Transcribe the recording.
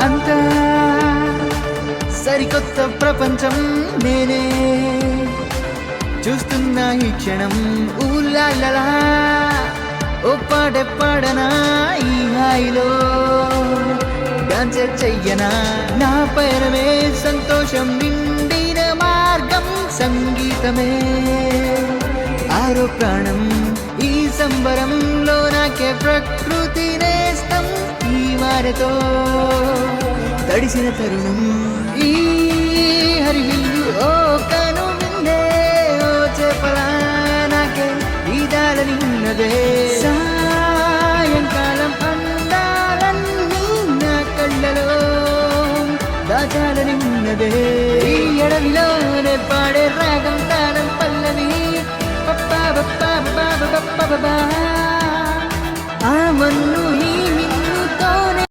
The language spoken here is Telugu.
అంతా సరికొత్త ప్రపంచం నేనే చూస్తున్నా ఈ క్షణం ఊలాలలా ఓ పాడే పాడనా ఈ హాయిలో డాన్స్ చెయ్యనా నా పయనమే సంతోషం నిండిన మార్గం సంగీతమే ఆరో ప్రాణం ఈ సంబరంలో నాకే ప్రకృతి నేస్తం ఈ వారితో తడిసిన తరుణం ఈ హరివిల్లు ఓ కను విందే ఓ చేపలా నాకే ఈదాలనిన్నదే సాయంకాలం అందాలన్నీ నా కళ్ళలో దాచాలనిన్నదే ఈ ఎడవిలోనే పాడే రాగం తాళం పల్లవి పప్పా బప్పా బప్పా బప్పా ఆ మన్ను ఈ